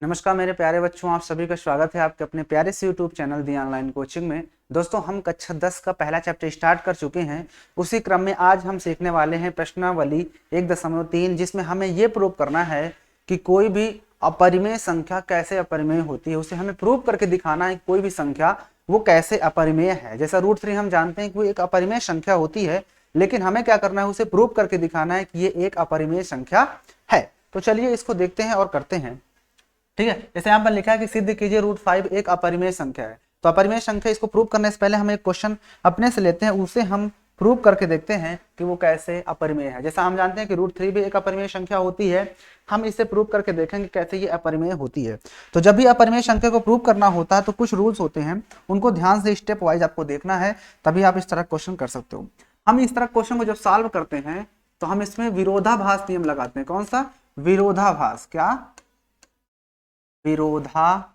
नमस्कार मेरे प्यारे बच्चों, आप सभी का स्वागत है आपके अपने प्यारे से यूट्यूब चैनल दी ऑनलाइन कोचिंग में। दोस्तों, हम कक्षा 10 का पहला चैप्टर स्टार्ट कर चुके हैं। उसी क्रम में आज हम सीखने वाले हैं प्रश्नावली 1.3, जिसमें हमें ये प्रूव करना है कि कोई भी अपरिमेय संख्या कैसे अपरिमेय होती है। उसे हमें प्रूव करके दिखाना है कि कोई भी संख्या वो कैसे अपरिमेय है। जैसा √3 हम जानते हैं कि वो एक अपरिमेय संख्या होती है, लेकिन हमें क्या करना है, उसे प्रूव करके दिखाना है कि ये एक अपरिमेय संख्या है। तो चलिए इसको देखते हैं और करते हैं। ठीक है, जैसे यहाँ पर लिखा है कि सिद्ध कीजिए √5 एक अपरिमेय संख्या है। तो अपरिमेय संख्या, इसको प्रूव करने से पहले हम एक क्वेश्चन अपने से लेते हैं, उसे हम प्रूव करके देखते हैं कि वो कैसे अपरिमेय है। जैसा हम जानते हैं कि √3 भी एक अपरिमेय संख्या होती है, हम इसे प्रूव करके देखेंगे कैसे ये अपरिमेय होती है। तो जब भी अपरिमेय संख्या को प्रूव करना होता है तो कुछ रूल्स होते हैं, उनको ध्यान से स्टेप वाइज आपको देखना है, तभी आप इस तरह क्वेश्चन कर सकते हो। हम इस तरह क्वेश्चन को जब सॉल्व करते हैं तो हम इसमें विरोधाभास नियम लगाते हैं। कौन सा? विरोधाभास। क्या? विरोधाभास।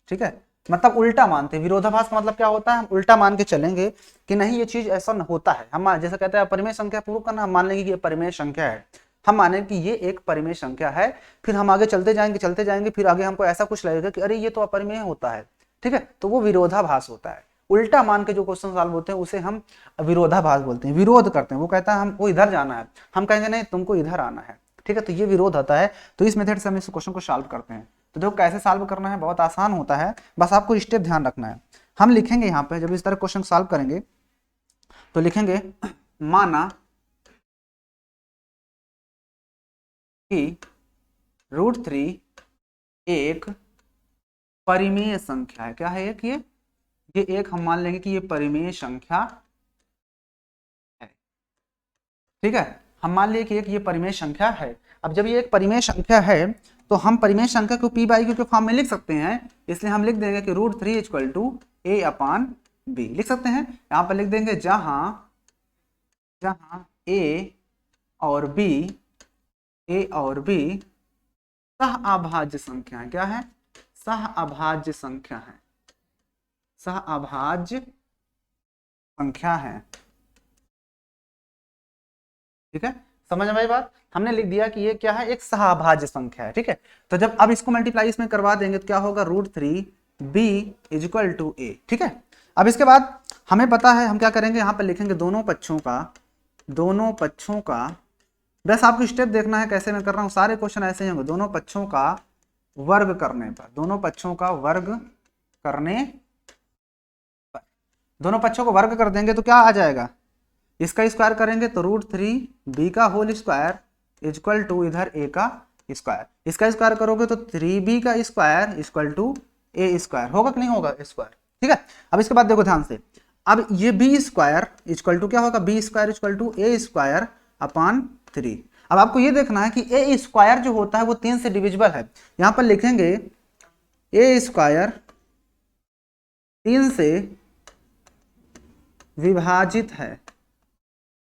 ठीक है, मतलब उल्टा मानते हैं। विरोधाभास का मतलब क्या होता है? हम उल्टा मान के चलेंगे कि नहीं, ये चीज ऐसा होता है। हम जैसे कहते हैं परिमेय संख्या प्रूव करना, हम मान लेंगे कि ये परिमेय संख्या है, हम माने कि ये एक परिमेय संख्या है, फिर हम आगे चलते जाएंगे, फिर आगे हमको ऐसा कुछ लगेगा कि अरे ये तो अपरिमेय होता है। ठीक है, तो वो विरोधाभास होता है। उल्टा मान के जो क्वेश्चन सॉल्व होते हैं उसे हम विरोधाभास बोलते हैं। विरोध करते हैं, वो कहता है हमको इधर जाना है, हम कहेंगे नहीं तुमको इधर आना है। ठीक है, तो ये विरोध होता है। तो इस मेथड से हम इस क्वेश्चन को सॉल्व करते हैं। तो देखो कैसे सॉल्व करना है, बहुत आसान होता है, बस आपको स्टेप ध्यान रखना है। हम लिखेंगे यहाँ पे, जब इस तरह क्वेश्चन सॉल्व करेंगे तो लिखेंगे माना कि √3 एक परिमेय संख्या है। क्या है एक? ये एक हम मान लेंगे कि ये परिमेय संख्या है। ठीक है, हम मान लिए कि एक ये परिमेय संख्या है। अब जब ये एक परिमेय संख्या है तो हम परिमेय संख्या को p/q के फॉर्म में लिख सकते हैं, इसलिए हम लिख देंगे कि √3 = a/b लिख सकते हैं। यहाँ पर लिख देंगे जहां a और b सहअभाज्य संख्या है। क्या है? सहअभाज्य संख्या है। सहअभाज्य संख्या है। ठीक है, समझ में आई बात? हमने लिख दिया कि ये क्या है, एक सहअभाज्य संख्या है। ठीक है, तो जब अब इसको मल्टीप्लाई इसमें करवा देंगे तो क्या होगा, √3b = a। ठीक है, अब इसके बाद हमें पता है हम क्या करेंगे, यहाँ पर लिखेंगे दोनों पक्षों का बस आपको स्टेप देखना है कैसे मैं कर रहा हूँ। सारे क्वेश्चन ऐसे ही होंगे। दोनों पक्षों का वर्ग करने पर, दोनों पक्षों को वर्ग कर देंगे तो क्या आ जाएगा, इसका स्क्वायर करेंगे तो √3b का होल स्क्वायर = इधर a का स्क्वायर। इसका स्क्वायर करोगे तो 3b का स्क्वायर = a स्क्वायर। होगा कि नहीं होगा स्क्वायर? ठीक है, अब इसके बाद देखो ध्यान से, अब ये b स्क्वायर = क्या होगा, b स्क्वायर = a²/3। अब आपको ये देखना है कि a स्क्वायर जो होता है वो 3 से डिविजिबल है। यहां पर लिखेंगे a स्क्वायर 3 से विभाजित है,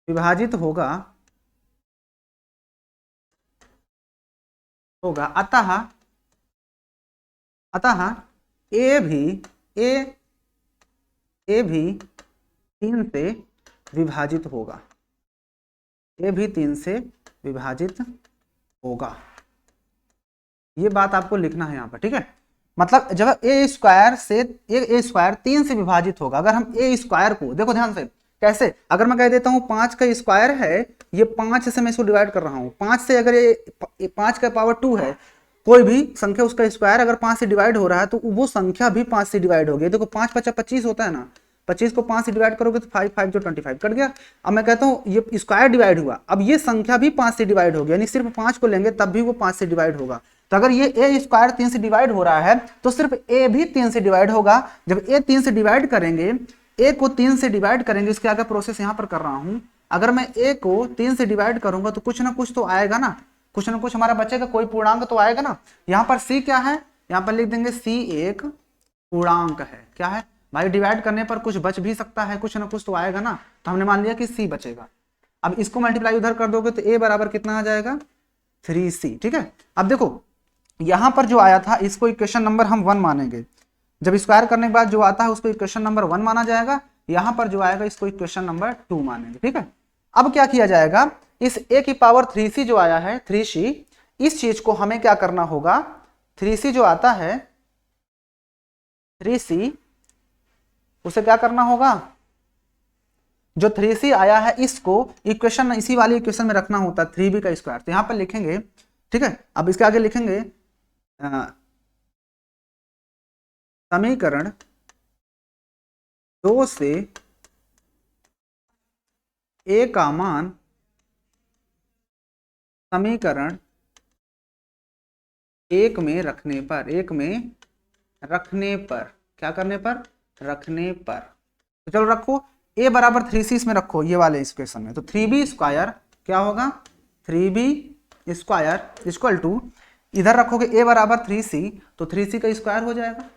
विभाजित होगा अतः a भी 3 से विभाजित होगा। a भी 3 से विभाजित होगा, ये बात आपको लिखना है यहाँ पर। ठीक है, मतलब जब a स्क्वायर 3 से विभाजित होगा। अगर हम a स्क्वायर को देखो ध्यान से कैसे, अगर मैं कह देता हूँ 5 का स्क्वायर है, ये 5 से मैं इसको डिवाइड कर रहा हूँ। 5 से अगर ये 5 का पावर 2 है, कोई भी संख्या उसका स्क्वायर अगर 5 से डिवाइड हो रहा है तो वो संख्या भी 5 से डिवाइड होगी। देखो 5 × 5 = 25 होता है ना, 25 को 5 से डिवाइड करोगे तो 5 5 जो 25 कट गया। अब मैं कहता हूँ ये स्क्वायर डिवाइड हुआ, अब ये संख्या भी 5 से डिवाइड होगी, यानी सिर्फ 5 को लेंगे तब भी वो 5 से डिवाइड होगा। तो अगर ये a स्क्वायर 3 से डिवाइड हो रहा है तो सिर्फ a भी 3 से डिवाइड होगा। जब a 3 से डिवाइड करेंगे, a को 3 से डिवाइड करेंगे, इसके आगे प्रोसेस यहाँ पर कर रहा हूँ। अगर मैं a को 3 से डिवाइड करूंगा तो कुछ ना कुछ तो आएगा ना, कुछ ना कुछ हमारा बचेगा, कोई पूर्णांक तो आएगा ना। यहाँ पर c क्या है, यहाँ पर लिख देंगे c एक पूर्णांक है। क्या है भाई, डिवाइड करने पर कुछ बच भी सकता है, कुछ ना कुछ तो आएगा ना, तो हमने मान लिया कि c बचेगा। अब इसको मल्टीप्लाई उधर कर दोगे तो a बराबर कितना आ जाएगा, 3c। ठीक है, अब देखो यहां पर जो आया था इसको इक्वेशन नंबर हम 1 मानेंगे। जब स्क्वायर करने के बाद जो आता है उसको इक्वेशन नंबर 1 माना जाएगा। यहां पर जो आएगा इसको इक्वेशन नंबर 2 मानेंगे। ठीक है, अब क्या किया जाएगा, इस a की पावर 3c जो आया है 3c, इस चीज को हमें क्या करना होगा, 3c जो आता है 3c, उसे क्या करना होगा, जो 3c आया है इसको इक्वेशन, इसी वाली इक्वेशन में रखना होता है 3b का स्क्वायर। तो यहां पर लिखेंगे, ठीक है, अब इसके आगे लिखेंगे समीकरण 2 से a का मान समीकरण 1 में रखने पर, 1 में रखने पर, क्या करने पर, रखने पर। तो चलो रखो a बराबर 3c इसमें रखो, ये वाले इक्वेशन में। तो 3b स्क्वायर क्या होगा, 3b स्क्वायर इक्वल टू, इधर रखोगे a बराबर 3c, तो 3c का स्क्वायर हो जाएगा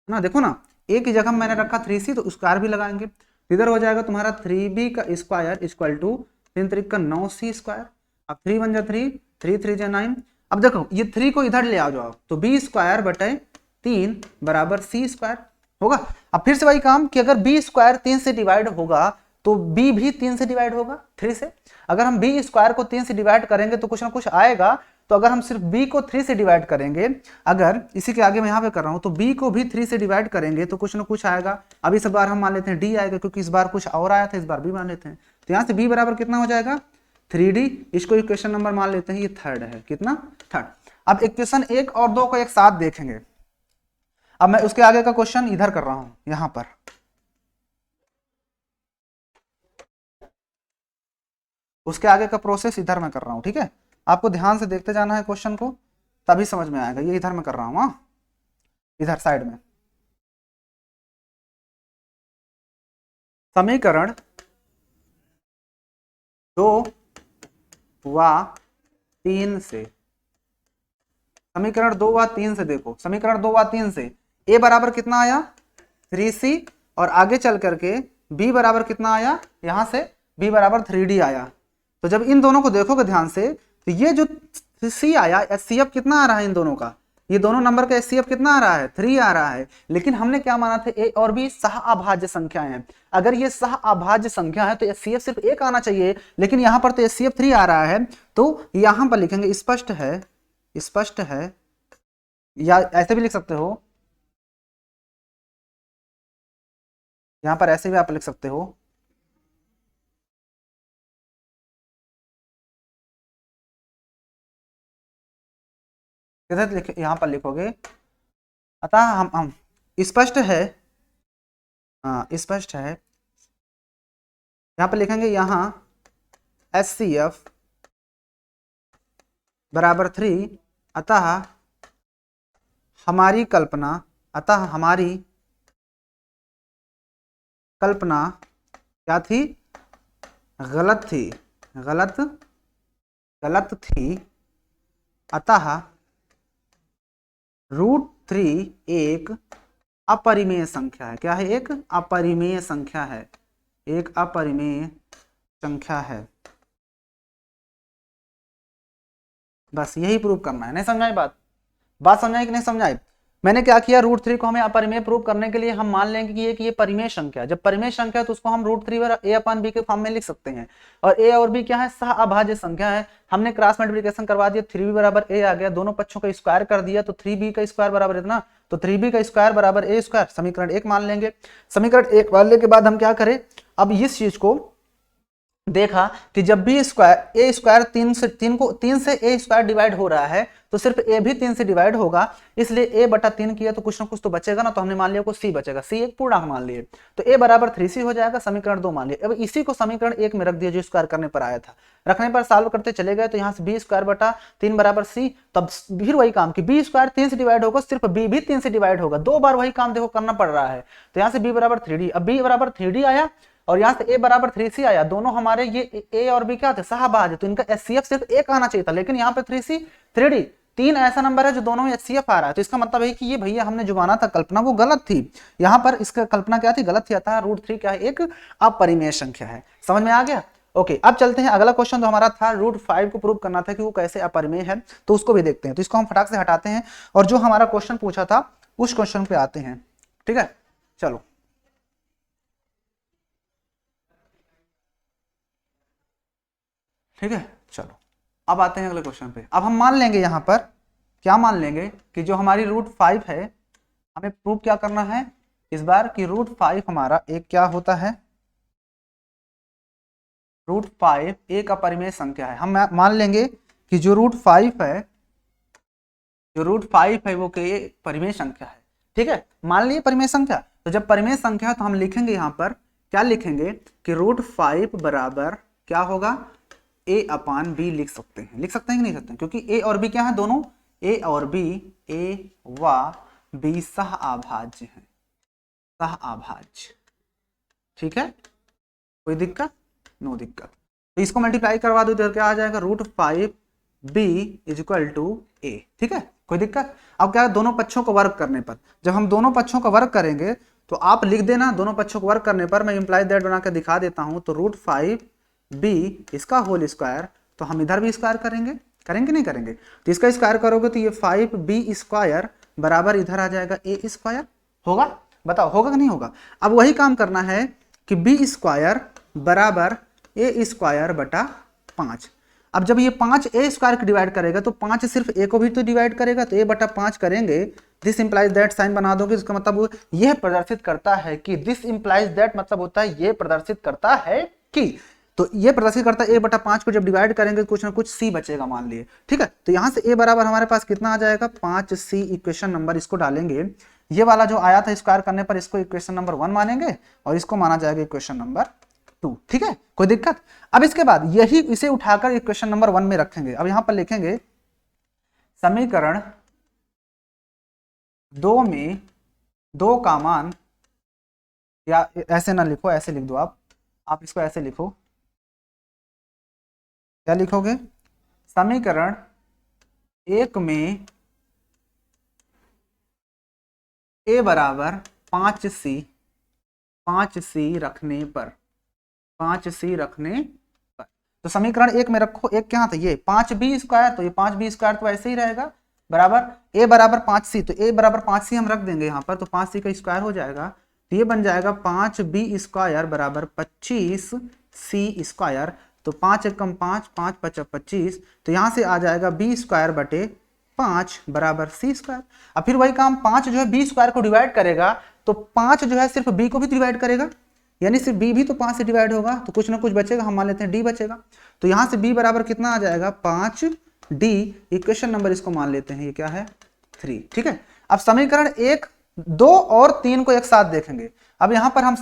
ना। देखो ना, a की जगह मैंने रखा 3c, तो स्क्वायर भी लगाएंगे, इधर हो जाएगा तुम्हारा 3b का स्क्वायर इक्वल टू 3 3 का 9c स्क्वायर। अब 3 1 जा 3, 3 3 जा 9। अब देखो ये 3 को इधर ले आ जाओ, तो b स्क्वायर बटे 3 बराबर c स्क्वायर होगा। अब फिर से वही काम कि अगर b स्क्वायर 3 से डिवाइड होगा तो b भी 3 से डिवाइड होगा 3 से। अगर हम b स्क्वायर को 3 से डिवाइड करेंगे तो कुछ ना कुछ आएगा। तो अगर हम सिर्फ b को 3 से डिवाइड करेंगे, अगर इसी के आगे मैं यहाँ पे कर रहा हूँ, तो b को भी 3 से डिवाइड करेंगे तो कुछ ना कुछ आएगा। अब इस बार हम मान लेते हैं d आएगा, क्योंकि इस बार कुछ और आया था, इस बार b मान लेते हैं। तो यहाँ से b बराबर कितना हो जाएगा, 3d। इसको इक्वेशन नंबर मान लेते हैं, ये थर्ड है, कितना, थर्ड। अब इक्वेशन 1 और 2 को एक साथ देखेंगे। अब मैं उसके आगे का क्वेश्चन इधर कर रहा हूं, यहां पर उसके आगे का प्रोसेस इधर मैं कर रहा हूं, ठीक है। आपको ध्यान से देखते जाना है क्वेश्चन को, तभी समझ में आएगा। ये इधर मैं कर रहा हूं, इधर साइड में। समीकरण 2 व 3 से, समीकरण 2 व 3 से देखो, समीकरण 2 व 3 से a बराबर कितना आया, 3c, और आगे चल करके b बराबर कितना आया, यहां से b बराबर 3d आया। तो जब इन दोनों को देखोगे ध्यान से, तो ये जो c आया, एचसीएफ कितना आ रहा है इन दोनों का, ये दोनों नंबर का एचसीएफ कितना आ रहा है, 3 आ रहा है। लेकिन हमने क्या माना था, a और b सह अभाज्य संख्याएं हैं। अगर ये सह अभाज्य संख्या है तो एचसीएफ सिर्फ 1 आना चाहिए, लेकिन यहां पर तो एचसीएफ 3 आ रहा है। तो यहां पर लिखेंगे स्पष्ट है, स्पष्ट है, या ऐसे भी लिख सकते हो, यहां पर ऐसे भी आप लिख सकते हो, किधर यहां पर लिखोगे, अतः हम स्पष्ट है, हाँ स्पष्ट है, यहां पर लिखेंगे, यहां एचसीएफ बराबर 3, अतः हमारी कल्पना, अतः हमारी कल्पना क्या थी, गलत थी, गलत, गलत थी। अतः √3 एक अपरिमेय संख्या है। क्या है, एक अपरिमेय संख्या है, एक अपरिमेय संख्या है। बस यही प्रूव करना है। नहीं समझाई बात समझाई कि नहीं समझाई। मैंने क्या किया, √3 को हमें अपरिमेय प्रूव करने के लिए हम मान लेंगे कि ये परिमेय संख्या है। जब परिमेय संख्या है तो उसको हम √3 a/b के फॉर्म में लिख सकते हैं। और a और b क्या है, सह अभाज्य संख्या है। हमने क्रॉस मल्टीप्लिकेशन करवा दिया, 3b बराबर a आ गया, दोनों पक्षों का स्क्वायर कर दिया, तो 3b का स्क्वायर बराबर इतना, तो 3b का स्क्वायर बराबर a स्क्वायर, समीकरण 1 मान लेंगे। समीकरण 1 मानने के बाद हम क्या करें, अब इस चीज को देखा कि जब भी स्क्वायर ए स्क्वायर 3 से ए स्क्वायर डिवाइड हो रहा है तो सिर्फ ए भी 3 से डिवाइड होगा, इसलिए ए बटा 3 किया तो कुछ ना कुछ तो बचेगा ना। तो हमने मान लिया को सी बचेगा, सी एक पूर्णांक मान लिए, तो ए बराबर 3c हो जाएगा, समीकरण 2 मान लिया। अब इसी को समीकरण 1 में रख दिया जो स्क्वायर करने पर आया था, रखने पर सॉल्व करते चले गए, तो यहाँ से बी स्क्वायर बटा 3 बराबर सी। तब फिर वही काम कि बी स्क्वायर 3 से डिवाइड होगा, सिर्फ बी भी 3 से डिवाइड होगा, 2 बार वही काम देखो करना पड़ रहा है। तो यहाँ से बी बराबर 3d, अब बी बराबर 3d आया और यहाँ से a बराबर 3c आया। दोनों हमारे ये a और b क्या थे, सहअभाज्य, तो इनका एचसीएफ सिर्फ 1 आना चाहिए था, लेकिन यहाँ पे 3c 3d 3 ऐसा नंबर है जो दोनों में एचसीएफ आ रहा है। तो इसका मतलब है कि ये भैया हमने जो माना था कल्पना वो गलत थी। यहाँ पर इसका कल्पना क्या थी, गलत थी। अतः √3 क्या है, एक अपरिमेय संख्या है। समझ में आ गया। ओके, अब चलते हैं अगला क्वेश्चन जो हमारा था √5 को प्रूव करना था कि वो कैसे अपरिमेय है, तो उसको भी देखते हैं। तो इसको हम फटाक से हटाते हैं और जो हमारा क्वेश्चन पूछा था उस क्वेश्चन पे आते हैं। ठीक है, चलो ठीक है, चलो अब आते हैं अगले क्वेश्चन पे। अब हम मान लेंगे यहाँ पर, क्या मान लेंगे कि जो हमारी √5 है, हमें प्रूव क्या करना है इस बार कि √5 हमारा एक क्या होता है, √5 एक अपरिमेय संख्या है। हम मान लेंगे कि जो √5 है, जो √5 है वो के परिमेय संख्या है। ठीक है, मान लिए परिमेय संख्या। तो जब परिमेय संख्या तो हम लिखेंगे यहाँ पर क्या लिखेंगे कि √5 बराबर क्या होगा, a/b लिख सकते हैं। लिख सकते हैं कि नहीं सकते हैं, क्योंकि a और b क्या है, दोनों a और b, a व b सह अभाज्य हैं, सह अभाज्य। ठीक है, कोई दिक्कत, नो दिक्कत। तो इसको मल्टीप्लाई करवा दो तो क्या आ जाएगा, √5b = a। ठीक है, कोई दिक्कत। अब क्या है, दोनों पक्षों को वर्ग करने पर, जब हम दोनों पक्षों का वर्ग करेंगे तो आप लिख देना, दोनों पक्षों को वर्ग करने पर मैं इंप्लाई दैट बना के दिखा देता हूं। तो √5b इसका होल स्क्वायर, तो हम इधर भी स्क्वायर करेंगे, करेंगे नहीं करेंगे, तो इसका स्क्वायर करोगे तो ये 5b² बराबर इधर आ जाएगा a²। होगा, बताओ होगा कि नहीं होगा। अब वही काम करना है कि b² बराबर a² बटा 5। अब जब ये 5 a² को डिवाइड करेगा तो 5 सिर्फ a को भी तो डिवाइड करेगा, तो a बटा 5 करेंगे। दिस इंप्लाइज दैट साइन बना दोगे, इसका मतलब यह प्रदर्शित करता है कि, दिस इंप्लाइज दैट मतलब होता है ये प्रदर्शित करता है कि, तो ये प्रदर्शित करता है a बटा 5 को जब डिवाइड करेंगे कुछ ना कुछ c बचेगा मान लिए। ठीक है, तो यहाँ से a बराबर हमारे पास कितना आ जाएगा, 5c। इक्वेशन नंबर इसको डालेंगे, ये वाला जो आया था स्क्वायर करने पर इसको इक्वेशन नंबर 1 मानेंगे और इसको माना जाएगा इक्वेशन नंबर 2। ठीक है, कोई दिक्कत। अब इसके बाद यही इसे उठाकर इक्वेशन नंबर 1 में रखेंगे। अब यहां पर लिखेंगे समीकरण 2 में 2 का मान, या ऐसे ना लिखो, ऐसे लिख दो आप इसको ऐसे लिखो, क्या लिखोगे, समीकरण 1 में a बराबर 5c रखने पर, 5c रखने पर, तो समीकरण 1 में रखो, एक क्या था ये 5b², तो ये 5b² तो ऐसे ही रहेगा बराबर a बराबर 5c, तो a बराबर 5c हम रख देंगे यहाँ पर, तो 5c का स्क्वायर हो जाएगा, तो ये बन जाएगा 5b² बराबर 25c²। तो 5 एकम 5, 5 5 25, तो यहाँ से आ जाएगा b² बटे 5 बराबर c²। अब फिर वही काम, 5 जो है b² को डिवाइड करेगा, तो 5 जो है सिर्फ b को भी डिवाइड करेगा, यानी सिर्फ b भी तो 5 से डिवाइड होगा, तो कुछ ना कुछ बचेगा, हम मान लेते हैं d बचेगा। तो यहाँ से b बराबर कितना आ जाएगा, 5d। इक्वेशन नंबर इसको मान लेते हैं, ये क्या है, 3। ठीक है, अब समीकरण 1, 2 और 3 को एक साथ देखेंगे। अब यहाँ पर हम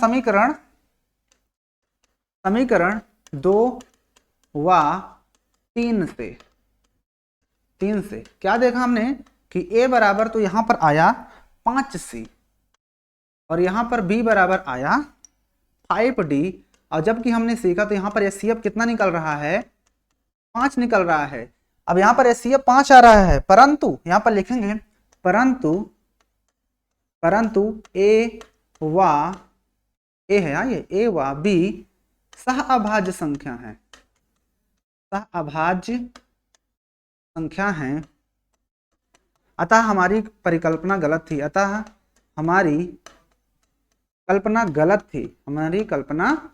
समीकरण 2 व 3 से क्या देखा हमने कि a बराबर, तो यहां पर आया 5c और यहां पर b बराबर आया 5d, और जबकि हमने सीखा तो यहां पर HCF कितना निकल रहा है, 5 निकल रहा है। अब यहां पर HCF 5 आ रहा है, परंतु यहां पर लिखेंगे परंतु a है, ये a व b सह अभाज्य संख्या है, सह अभाज्य संख्या है। अतः हमारी परिकल्पना गलत थी, अतः हमारी कल्पना गलत थी, हमारी कल्पना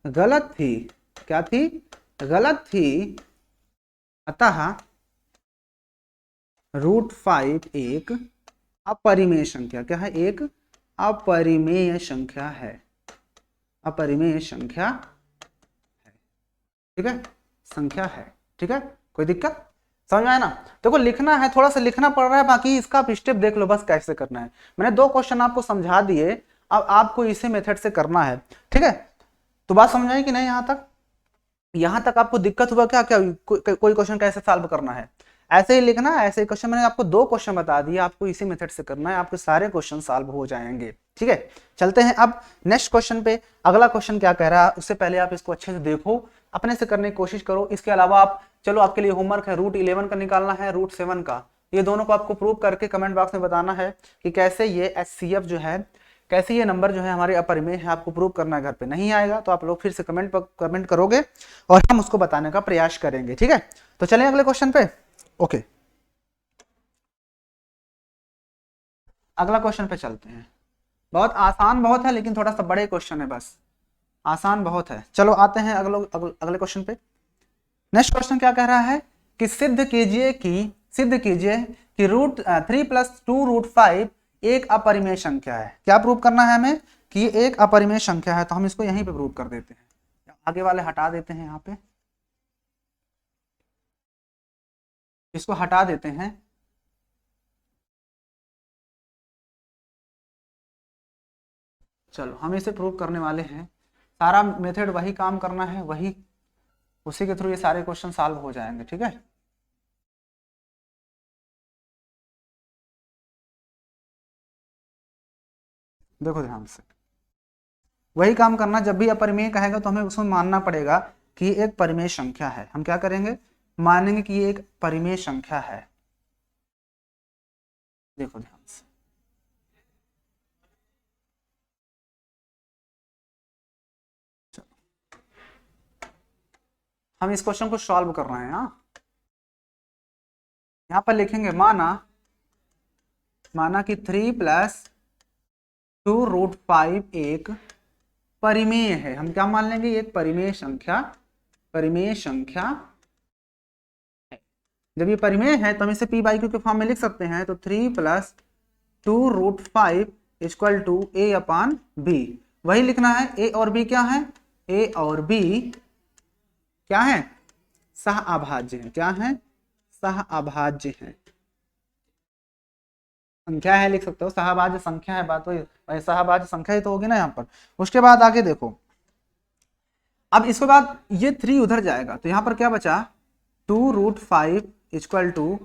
गलत थी। क्या थी, गलत थी। अतः √5 एक अपरिमेय संख्या, क्या है, एक अपरिमेय संख्या है, अपरिमेय संख्या है। ठीक है, संख्या है। ठीक है, कोई दिक्कत, समझ में आया ना। देखो लिखना है, थोड़ा सा लिखना पड़ रहा है, बाकी इसका आप स्टेप देख लो बस कैसे करना है। मैंने 2 क्वेश्चन आपको समझा दिए, अब आपको इसी मेथड से करना है। ठीक है, तो बात समझ आई कि नहीं, यहां तक आपको दिक्कत हुआ क्या, कोई क्वेश्चन कैसे सॉल्व करना है, ऐसे ही लिखना, ऐसे ही क्वेश्चन। मैंने आपको 2 क्वेश्चन बता दिए, आपको इसी मेथड से करना है, आपके सारे क्वेश्चन सॉल्व हो जाएंगे। ठीक है, चलते हैं अब नेक्स्ट क्वेश्चन पे। अगला क्वेश्चन क्या कह रहा है, उससे पहले आप इसको अच्छे से देखो, अपने से करने की कोशिश करो। इसके अलावा आप, चलो आपके लिए होमवर्क है, √11 का निकालना है, √7 का, ये दोनों को आपको प्रूव करके कमेंट बॉक्स में बताना है कि कैसे ये HCF जो है, कैसे ये नंबर जो है हमारे अपरिमेय है, आपको प्रूव करना है। घर पे नहीं आएगा तो आप लोग फिर से कमेंट करोगे और हम उसको बताने का प्रयास करेंगे। ठीक है, तो चलें अगले क्वेश्चन पे। ओके, अगला क्वेश्चन पे चलते हैं। बहुत आसान बहुत है, लेकिन थोड़ा सा बड़े क्वेश्चन है, बस आसान बहुत है। चलो आते हैं अगले क्वेश्चन पे। नेक्स्ट क्वेश्चन क्या कह रहा है कि सिद्ध कीजिए कि रूट 3 + 2√5 एक अपरिमेय संख्या है। क्या प्रूव करना है हमें कि ये एक अपरिमेय संख्या है, तो हम इसको यहीं पे प्रूव कर देते हैं। आगे वाले हटा देते हैं, यहाँ पे इसको हटा देते हैं। चलो हम इसे प्रूव करने वाले हैं। सारा मेथड वही काम करना है, वही उसी के थ्रू ये सारे क्वेश्चन सॉल्व हो जाएंगे। ठीक है, देखो ध्यान से, वही काम करना। जब भी अपरिमेय कहेगा तो हमें उसमें मानना पड़ेगा कि ये एक परिमेय संख्या है। हम क्या करेंगे, मानेंगे कि ये एक परिमेय संख्या है। देखो ध्यान से, हम इस क्वेश्चन को सॉल्व कर रहे हैं। यहाँ पर लिखेंगे माना कि 3 + 2√5 एक परिमेय है। हम क्या मान लेंगे, एक परिमेय संख्या है। जब ये परिमेय है तो हम इसे p/q के फॉर्म में लिख सकते हैं। तो 3 + 2√5 = a/b। वही लिखना है। a और b क्या है, a और b क्या है, सह अभाज्य है। क्या है, सह अभाज्य है। संख्या है लिख सकते हो, सहभाज्य संख्या है, बात वही सहभाज्य संख्या ही तो होगी ना यहाँ पर। उसके बाद आगे देखो, अब इसके बाद ये 3 उधर जाएगा तो यहाँ पर क्या बचा, 2√5 =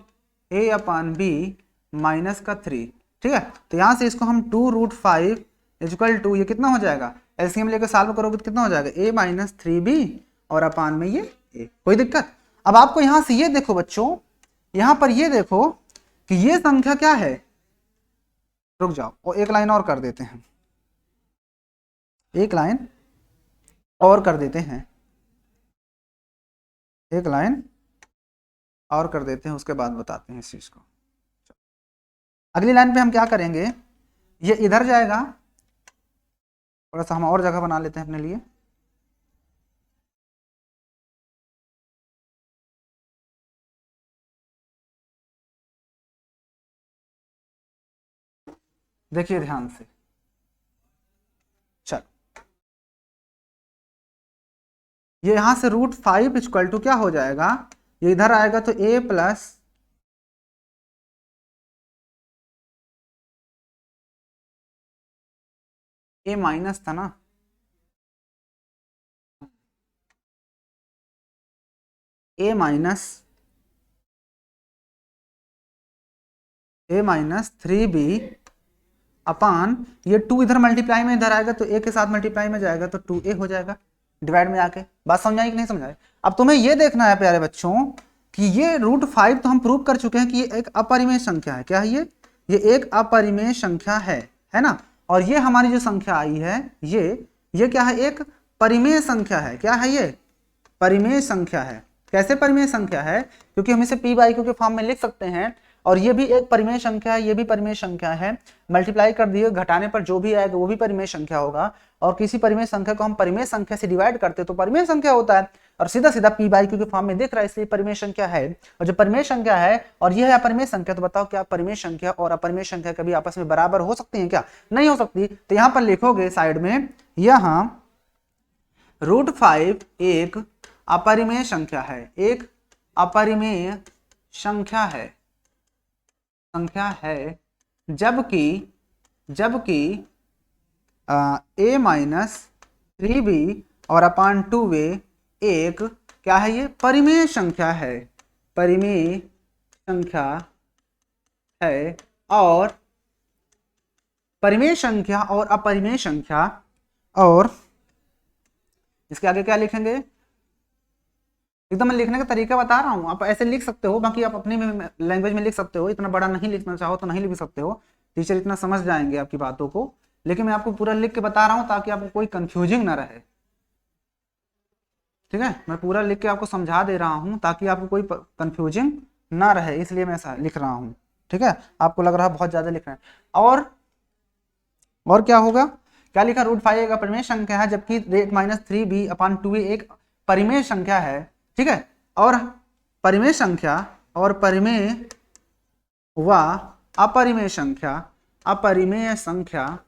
a/b -3। ठीक है, तो यहाँ से इसको हम 2√5 = ये कितना हो जाएगा, एलसीएम लेकर सॉल्व करोगे तो कितना हो जाएगा, a - 3b और अपान में ये a। कोई दिक्कत। अब आपको यहाँ से ये देखो बच्चों, यहाँ पर ये देखो कि ये संख्या क्या है, रुक जाओ और एक लाइन और कर देते हैं, एक लाइन और कर देते हैं, एक लाइन और कर देते हैं, उसके बाद बताते हैं इस चीज को। अगली लाइन पे हम क्या करेंगे, ये इधर जाएगा, थोड़ा सा हम और जगह बना लेते हैं अपने लिए। देखिए ध्यान से, चल ये यहां से √5 = क्या हो जाएगा, ये इधर आएगा तो a + a माइनस था ना, a - 3b अपान ये 2 इधर मल्टीप्लाई में इधर आएगा तो a के साथ मल्टीप्लाई में जाएगा तो 2a हो जाएगा डिवाइड में आके। बात समझाई कि नहीं समझाई। अब तुम्हें ये देखना है प्यारे बच्चों कि ये √5 तो हम प्रूव कर चुके हैं कि ये एक अपरिमेय संख्या है। क्या है ये एक अपरिमेय संख्या है ना। और ये हमारी जो संख्या आई है ये क्या है, एक परिमेय संख्या है। क्या है, ये परिमेय संख्या है। कैसे परिमेय संख्या है, क्योंकि हम इसे p/q के फॉर्म में लिख सकते हैं और ये भी एक परिमेय संख्या है, ये भी परिमेय संख्या है। मल्टीप्लाई कर दिए, घटाने पर जो भी आएगा वो भी परिमेय संख्या होगा। और किसी परिमेय संख्या को हम परिमेय संख्या से डिवाइड करते तो परिमेय संख्या होता है, और सीधा सीधा p/q के फॉर्म में दिख रहा है, इसलिए परिमेय संख्या है। और जब परिमेय संख्या है और यह है अपरिमेय संख्या, तो बताओ क्या परिमेय संख्या और अपरिमेय संख्या कभी आपस में बराबर हो सकती है क्या, नहीं हो सकती। तो यहाँ पर लिखोगे साइड में, यहाँ √5 एक अपरिमेय संख्या है, एक अपरिमेय संख्या है, जबकि a - 3b और अपान 2a एक क्या है, ये परिमेय संख्या है, परिमेय संख्या है। और परिमेय संख्या और अपरिमेय संख्या, और इसके आगे क्या लिखेंगे, एकदम मैं लिखने का तरीका बता रहा हूँ, आप ऐसे लिख सकते हो, बाकी आप अपनी लैंग्वेज में लिख सकते हो। इतना बड़ा नहीं लिखना चाहो तो नहीं लिख सकते हो, टीचर इतना समझ जाएंगे आपकी बातों को। लेकिन मैं आपको पूरा लिख के बता रहा हूँ ताकि आपको कोई कंफ्यूजिंग ना रहे। ठीक है, मैं पूरा लिख के आपको समझा दे रहा हूँ ताकि आपको कोई कंफ्यूजिंग ना रहे, इसलिए मैं ऐसा लिख रहा हूँ। ठीक है, आपको लग रहा है बहुत ज्यादा लिख रहे हैं। और क्या होगा, क्या लिखा, √5 एक अपरिमेय संख्या है, जबकि a - 3b अपान 2a एक परिमेय संख्या है। ठीक है, और परिमेय संख्या और परिमेय व अपरिमेय संख्या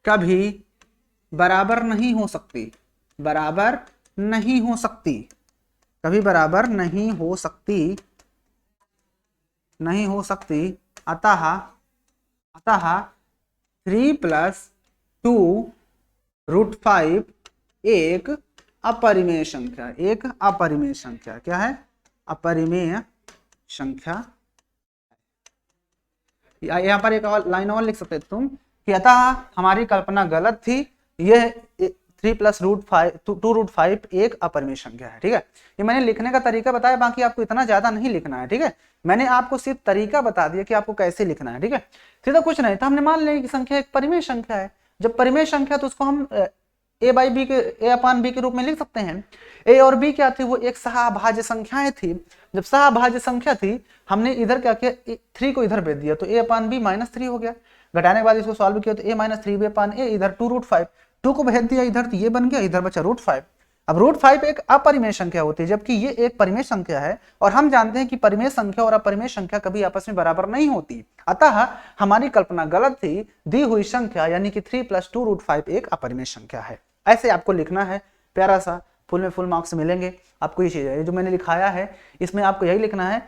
कभी बराबर नहीं हो सकती, बराबर नहीं हो सकती, कभी बराबर नहीं हो सकती, नहीं हो सकती। अतः 3+2√5 एक अपरिमेय संख्या, एक अपरिमेय संख्या। क्या है? अपरिमेय संख्या। यहाँ पर एक और लाइन और लिख सकते तुम कि अतः हमारी कल्पना गलत थी, यह 3+2√5 एक अपरिमेय संख्या है। ठीक है, ये मैंने लिखने का तरीका बताया, बाकी आपको इतना ज्यादा नहीं लिखना है। ठीक है, मैंने आपको सिर्फ तरीका बता दिया कि आपको कैसे लिखना है। ठीक है, सीधा कुछ नहीं था, हमने मान लिया कि संख्या एक परिमेय संख्या है। जब परिमेय संख्या तो उसको हम a/b के रूप में लिख सकते हैं। a और b क्या थी? वो एक सहाभाज्य संख्याएं थी। जब सहाभाज्य संख्या थी, हमने इधर क्या किया, 3 को इधर भेज दिया तो a/b -3 हो गया। घटाने के बाद इसको सॉल्व किया तो a -3b/a, इधर 2√5, 2 को भेज दिया इधर तो ये बन गया, इधर बचा √5। अब √5 एक अपरिमेय संख्या होती है, जबकि ये एक परिमेय संख्या है, और हम जानते हैं कि परिमेय संख्या और अपरिमेय संख्या कभी आपस में बराबर नहीं होती। अतः हमारी कल्पना गलत थी, दी हुई संख्या यानी कि 3+2√5 एक अपरिमेय संख्या है। ऐसे आपको लिखना है, प्यारा सा, फुल में फुल मार्क्स मिलेंगे आपको। ये चीज है जो मैंने लिखाया है, इसमें आपको यही लिखना है।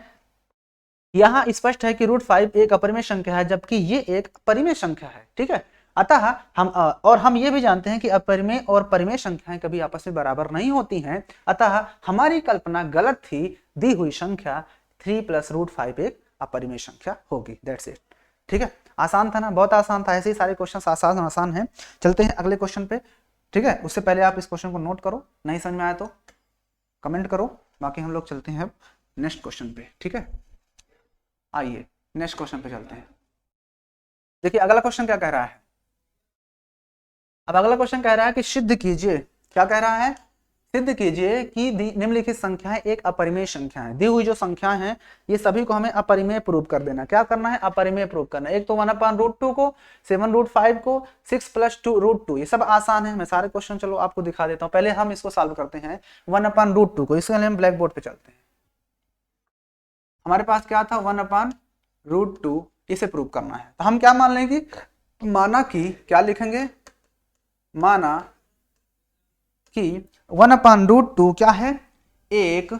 यहाँ स्पष्ट है कि √5 एक अपरिमेय संख्या है, जबकि ये एक परिमेय संख्या है। ठीक है, अतः हम ये भी जानते हैं कि अपरिमेय और परिमेय संख्याएं कभी आपस में बराबर नहीं होती हैं। अतः हमारी कल्पना गलत थी, दी हुई संख्या 3+√5 एक अपरिमेय संख्या होगी। That's it. ठीक है, आसान था ना? बहुत आसान था। ऐसे ही सारे क्वेश्चन आसान हैं। चलते हैं अगले क्वेश्चन पे। ठीक है, उससे पहले आप इस क्वेश्चन को नोट करो, नहीं समझ में आया तो कमेंट करो। बाकी हम लोग चलते हैं अब नेक्स्ट क्वेश्चन पे। ठीक है, आइए नेक्स्ट क्वेश्चन पे चलते हैं। देखिए अगला क्वेश्चन क्या कह रहा है। अब अगला क्वेश्चन कह रहा है कि सिद्ध कीजिए। क्या कह रहा है? सिद्ध कीजिए कि निम्नलिखित संख्याएं एक अपरिमेय संख्या है। दी हुई जो संख्याएं हैं ये सभी को हमें अपरिमेय प्रूव कर देना। क्या करना है? अपरिमेय प्रूव करना। एक तो 1/√2 को, 7√5 को, 6+2√2, ये सब आसान है। मैं सारे क्वेश्चन चलो आपको दिखा देता हूँ। पहले हम इसको सॉल्व करते हैं 1/√2 को। इसके लिए हम ब्लैक बोर्ड पे चलते हैं। हमारे पास क्या था? 1/√2, इसे प्रूव करना है। तो हम क्या मान लेंगे? माना कि क्या लिखेंगे? माना कि 1/√2 क्या है? एक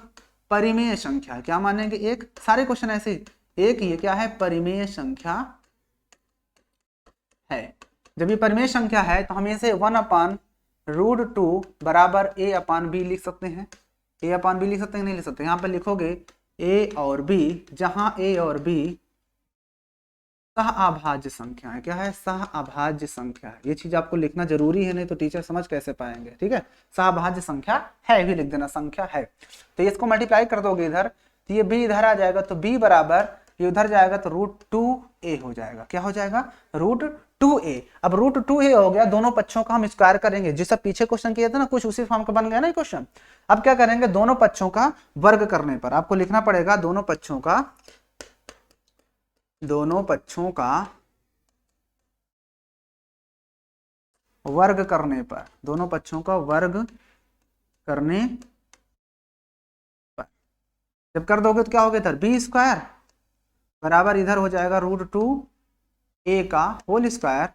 परिमेय संख्या। क्या मानेंगे? एक। सारे क्वेश्चन ऐसे एक ही है। क्या है? परिमेय संख्या है। जब ये परिमेय संख्या है तो हम इसे 1/√2 बराबर a/b लिख सकते हैं। a/b लिख सकते हैं, नहीं लिख सकते? यहाँ पे लिखोगे a और b, जहां a और b सह-अभाज्य संख्या है। क्या है? सह-अभाज्य संख्या है। ये चीज आपको लिखना जरूरी है, नहीं तो टीचर समझ कैसे पाएंगे। ठीक है, सह-अभाज्य संख्या है भी लिख देना, संख्या है। तो इसको मल्टीप्लाई कर दोगे इधर तो ये b इधर आ जाएगा, तो b बराबर ये उधर जाएगा तो √2a हो जाएगा। क्या हो जाएगा? √2a। अब √2a हो गया, दोनों पक्षों का हम स्क्वायर करेंगे। जिससे पीछे क्वेश्चन किया था ना, कुछ उसी फॉर्म का बन गया ना क्वेश्चन। अब क्या करेंगे? दोनों पक्षों का वर्ग करने पर आपको लिखना पड़ेगा दोनों पक्षों का वर्ग करने पर, दोनों पक्षों का वर्ग करने पर जब कर दोगे तो क्या होगा? इधर b² बराबर इधर हो जाएगा √2a का होल स्क्वायर।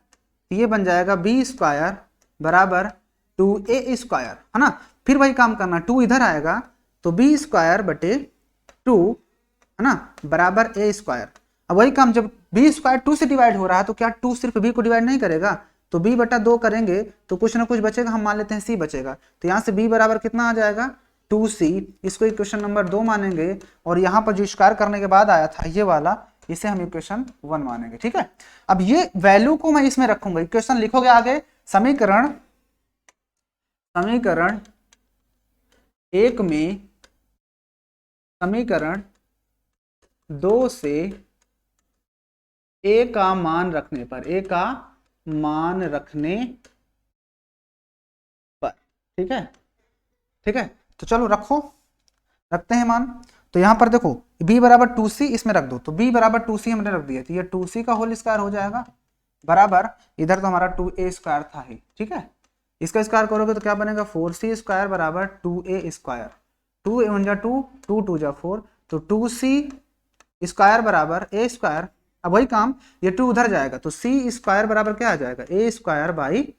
ये बन जाएगा b² बराबर 2a², है ना। फिर वही काम करना, 2 इधर आएगा तो b²/2, है ना, बराबर a²। अब वही काम, जब b² 2 से डिवाइड हो रहा है तो क्या 2 सिर्फ b को डिवाइड नहीं करेगा? तो b/2 करेंगे तो कुछ ना कुछ बचेगा। हम मान लेते हैं c बचेगा, तो यहाँ से b बराबर कितना आ जाएगा? 2c। इसको इक्वेशन नंबर 2 मानेंगे, और यहाँ पर जो स्क्वायर करने के बाद आया था ये वाला, इसे हम इक्वेशन 1 मानेंगे। ठीक है, अब ये वैल्यू को मैं इसमें रखूंगा। इक्वेशन लिखोगे आगे, समीकरण 1 में समीकरण 2 से a का मान रखने पर, a का मान रखने पर। ठीक है, ठीक है, तो चलो रखते हैं मान। तो यहां पर देखो b बराबर 2c इसमें रख दो, तो b बराबर 2c हमने रख दिया, तो ये 2c का होल स्क्वायर हो जाएगा बराबर, इधर तो हमारा 2a² था ही। ठीक है, इसका स्क्वायर करोगे तो क्या बनेगा? 4c² बराबर 2a²। 2 1 जा 2, 2 2 जा 4, तो 2c स्क्वायर बराबर a स्क्वायर। अब वही काम, ये 2 उधर जाएगा तो c स्क्वायर बराबर क्या आ जाएगा, a स्क्वायर बाई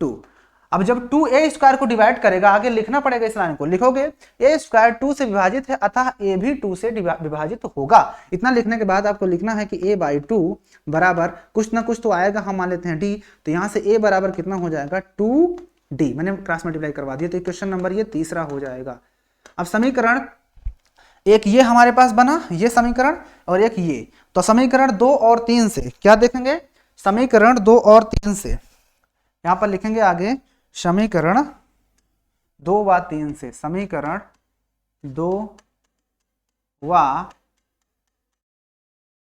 2। अब जब 2a स्क्वायर को डिवाइड करेगा, आगे लिखना पड़ेगा इस लाइन को, लिखोगे a स्क्वायर 2 से विभाजित है अतः a भी 2 से विभाजित होगा। इतना लिखने के बाद आपको लिखना है कि a बाई 2 बराबर कुछ ना कुछ तो आएगा, हम मान लेते हैं d, तो यहाँ से a बराबर कितना हो जाएगा 2d, मैंने क्रॉस मल्टीप्लाई करवा दिया, तो क्वेश्चन नंबर ये तीसरा हो जाएगा। अब समीकरण एक ये हमारे पास बना, ये समीकरण, और एक ये, तो समीकरण 2 और 3 से क्या देखेंगे, समीकरण 2 और 3 से यहां पर लिखेंगे आगे समीकरण 2 व 3 से, समीकरण 2 व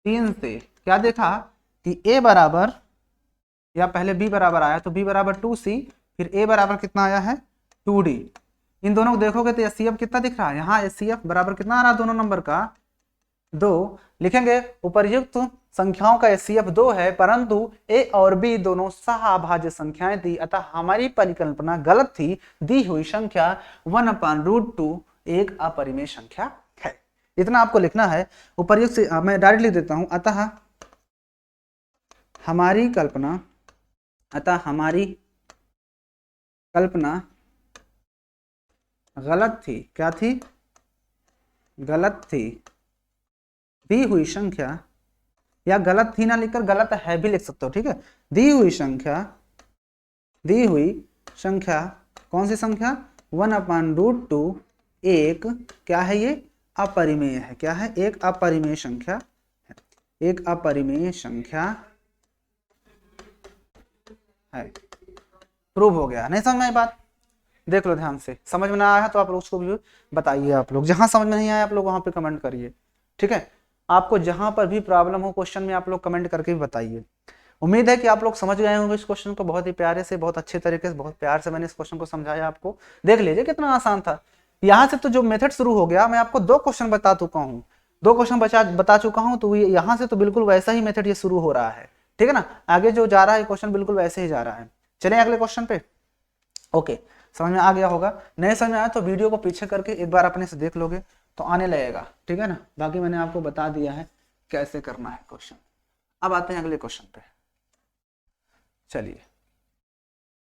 3 से क्या देखा कि a बराबर, या पहले b बराबर आया तो b बराबर 2c, फिर a बराबर कितना आया है 2d। इन दोनों को देखोगे तो एचसीएफ कितना दिख रहा है, यहाँ एचसीएफ बराबर कितना आ रहा है दोनों नंबर का 2। लिखेंगे उपर्युक्त संख्याओं का एचसीएफ 2 है, परंतु ए और बी दोनों सहाभाज्य संख्याएं थी, अतः हमारी परिकल्पना गलत थी, दी हुई संख्या 1/√2 एक अपरिमेय संख्या है। इतना आपको लिखना है। उपर्युक्त से मैं डायरेक्ट लिख देता हूं, अतः हमारी कल्पना गलत थी। क्या थी, गलत थी, दी हुई संख्या, या गलत थी ना लिखकर गलत है भी लिख सकते हो, ठीक है। दी हुई संख्या कौन सी संख्या, 1/√2 एक क्या है, ये अपरिमेय है। क्या है, एक अपरिमेय संख्या है, एक अपरिमेय संख्या है। प्रूव हो गया। नहीं समझ में आई बात, देख लो ध्यान से, समझ में ना आया तो आप लोग उसको भी बताइए, आप लोग जहां समझ में नहीं आया आप लोग वहां पे कमेंट करिए, ठीक है। आपको जहां पर भी प्रॉब्लम हो क्वेश्चन में आप लोग कमेंट करके भी बताइए। उम्मीद है कि आप लोग समझ गए होंगे इस क्वेश्चन को, बहुत ही प्यारे से, बहुत अच्छे तरीके से, बहुत प्यार से मैंने इस क्वेश्चन को समझाया आपको। देख लीजिए कितना आसान था। यहाँ से तो जो मेथड शुरू हो गया, मैं आपको 2 क्वेश्चन बता चुका हूँ, 2 क्वेश्चन बता चुका हूँ, तो यहाँ से तो बिल्कुल वैसा ही मेथड ये शुरू हो रहा है, ठीक है ना। आगे जो जा रहा है क्वेश्चन बिल्कुल वैसे ही जा रहा है। चलिए अगले क्वेश्चन पे। ओके, समझ में आ गया होगा। नहीं समझ में आया तो वीडियो को पीछे करके एक बार अपने से देख लोगे तो आने लगेगा, ठीक है ना। बाकी मैंने आपको बता दिया है कैसे करना है क्वेश्चन। अब आते हैं अगले क्वेश्चन पे। चलिए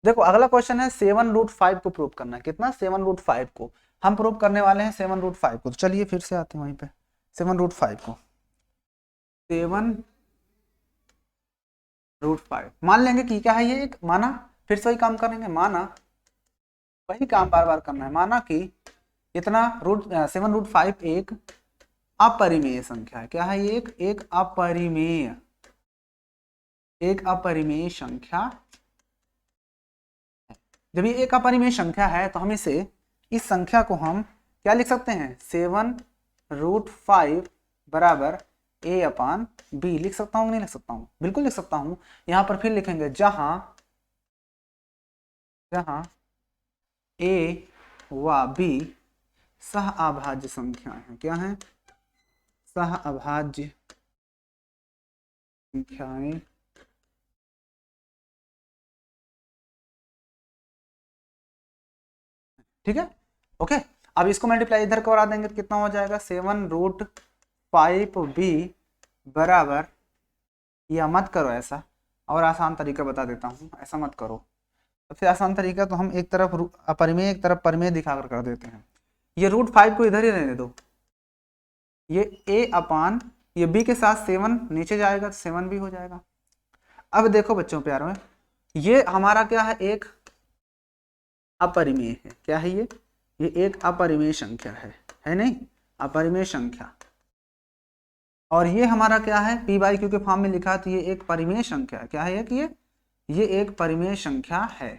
देखो, अगला क्वेश्चन है 7√5 को प्रूव करना है। कितना, 7√5 को हम प्रूव करने वाले हैं, 7√5 को। तो चलिए फिर से आते हैं वहीं पे, 7√5 को, 7√5 मान लेंगे कि क्या है ये, एक माना, फिर से वही काम करेंगे, माना, वही काम बार बार करना है। माना कि इतना 7√5 एक अपरिमेय संख्या है। क्या है ये, एक अपरिमेय संख्या है। जब ये एक अपरिमेय संख्या है तो हम इस संख्या को हम क्या लिख सकते हैं, 7√5 बराबर a/b लिख सकता हूँ, नहीं लिख सकता हूँ, बिल्कुल लिख सकता हूँ। यहां पर फिर लिखेंगे जहां a व b सह अभाज्य संख्या है। क्या है, सह अभाज्य संख्याएं ठीक है। ओके, अब इसको मल्टीप्लाई इधर करा देंगे तो कितना हो जाएगा, 7√5b बराबर, या मत करो ऐसा, और आसान तरीका बता देता हूँ, ऐसा मत करो। सबसे आसान तरीका तो हम एक तरफ अपरिमेय एक तरफ परिमेय दिखाकर कर देते हैं। ये √5 को इधर ही रहने दो, ये a/, ये b के साथ 7 नीचे जाएगा तो 7 भी हो जाएगा। अब देखो बच्चों प्यारों में, ये हमारा क्या है, एक अपरिमेय है। क्या है ये एक अपरिमेय संख्या है नहीं, अपरिमेय संख्या। और ये हमारा क्या है, p/q के फॉर्म में लिखा, तो ये एक परिमेय संख्या है। क्या है कि ये एक परिमेय संख्या है।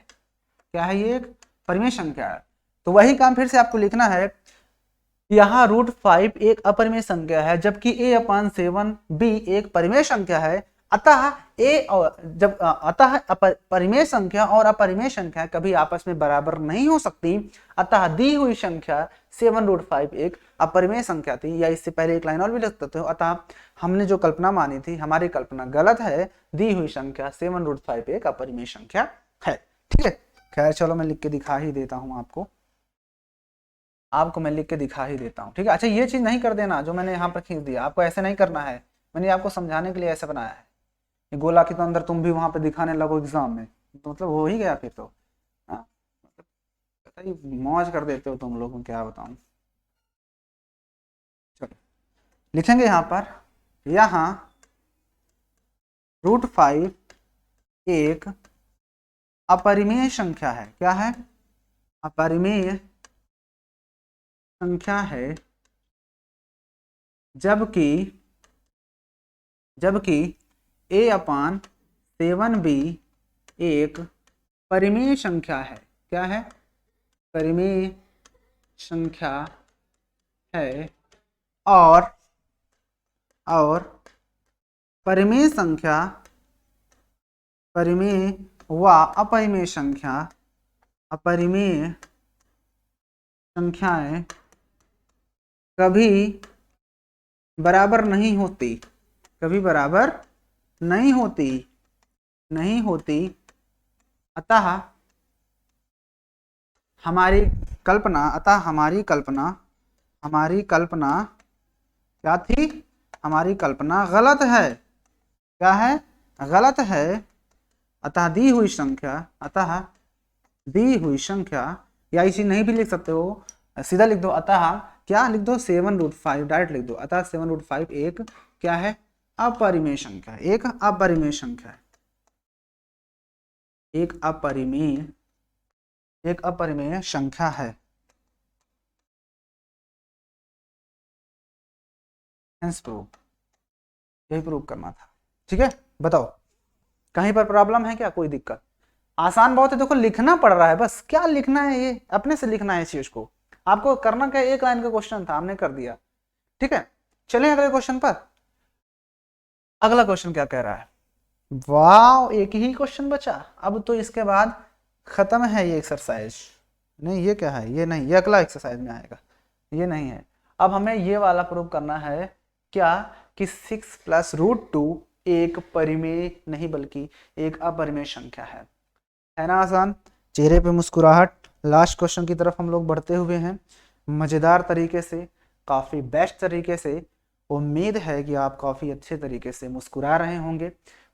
क्या है, ये एक परिमेय संख्या है। तो वही काम फिर से आपको लिखना है, यहाँ √5 एक अपरिमेय संख्या है, जबकि a/7b एक परिमेय संख्या है। अतः परिमेय संख्या और अपरिमेय संख्या कभी आपस में बराबर नहीं हो सकती। अतः दी हुई संख्या 7√5 एक अपरिमेय संख्या थी, या इससे पहले एक लाइन और भी लिख सकते हो। अतः हमने जो कल्पना मानी थी, हमारी कल्पना गलत है, दी हुई संख्या 7√5 एक अपरिमेय संख्या है। ठीक है, खैर चलो मैं लिख के दिखा ही देता हूं आपको। आपको मैं लिख के दिखा ही देता हूँ, ठीक है। अच्छा ये चीज नहीं कर देना जो मैंने यहाँ पर खींच दिया, आपको ऐसे नहीं करना है, मैंने आपको समझाने के लिए ऐसे बनाया है। ये गोला के तो अंदर तुम भी वहां पे दिखाने लगो एग्जाम में, तो मतलब हो ही गया फिर तो। हाँ, मतलब मौज कर देते हो तुम लोग, क्या बताऊं। चलो लिखेंगे यहाँ पर, यहाँ √5 एक अपरिमेय संख्या है। क्या है? अपरिमेय संख्या है, जबकि जबकि a/7b एक परिमेय संख्या है। क्या है? परिमेय संख्या है। और परिमेय संख्या, परिमेय व अपरिमेय संख्या, अपरिमेय संख्याएं कभी बराबर नहीं होती, कभी बराबर नहीं होती, नहीं होती। अतः हमारी कल्पना, हमारी कल्पना क्या थी? हमारी कल्पना गलत है। क्या है? गलत है। अतः दी हुई संख्या, या इसी नहीं भी लिख सकते हो, सीधा लिख दो। अतः क्या लिख दो? 7√5 डायरेक्ट लिख दो। अतः 7√5 एक क्या है? अपरिमेय संख्या है। एक अपरिमेय संख्या है, एक अपरिमेय संख्या है। प्रूव, यही प्रूव करना था, ठीक है। बताओ कहीं पर प्रॉब्लम है क्या? कोई दिक्कत? आसान बहुत है, देखो लिखना पड़ रहा है, बस क्या लिखना है, ये अपने से लिखना है इस चीज को। आपको करना क्या, एक लाइन का क्वेश्चन था, हमने कर दिया, ठीक है। चलिए अगले क्वेश्चन पर। अगला क्वेश्चन क्या कह रहा है? वाह, एक ही क्वेश्चन बचा, अब तो इसके बाद खत्म है ये एक्सरसाइज। नहीं ये क्या है? ये नहीं, ये अगला एक्सरसाइज में आएगा, ये नहीं है। अब हमें ये वाला प्रूव करना है, क्या कि 6 + √2 एक परिमेय नहीं बल्कि एक अपरिमेय संख्या है ना आसान? चेहरे पे मुस्कुराहट। लास्ट क्वेश्चन की तरफ हम लोग बढ़ते हुए हैं मजेदार तरीके से, काफी बेस्ट तरीके से। उम्मीद है कि आप काफी अच्छे तरीके से मुस्कुरा रहे होंगे,